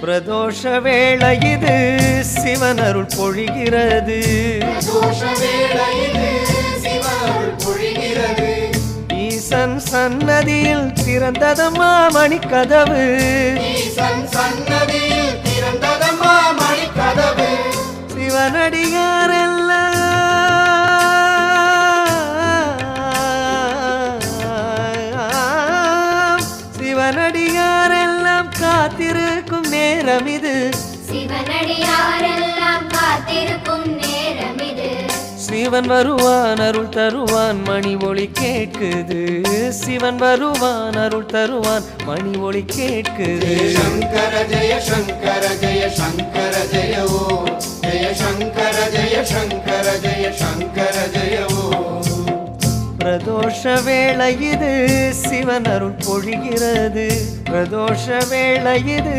பிரதோஷ வேளை இது சிவன் அருள் பொழிகிறது. ஈசன் சன்னதியில் திறந்ததம்மா மணிக்கதவு. சிவனடியாரெல்லாம் காத்திருக்கும் நேரம் இது. சிவன் வருவான் அருள் தருவான் மணி ஒளி கேட்குது. சிவன் வருவான் அருள் தருவான் மணி ஒளி கேட்குது. சங்கர ஜெய சங்கர ஜெய சங்கர ஜெய ஓ ஜெய சங்கர ஜெய சங்கர ஜெய சங்கர ஜெய ஓ. பிரதோஷ வேளை இது சிவன் அருள் பொழிகிறது. பிரதோஷ வேளை இது.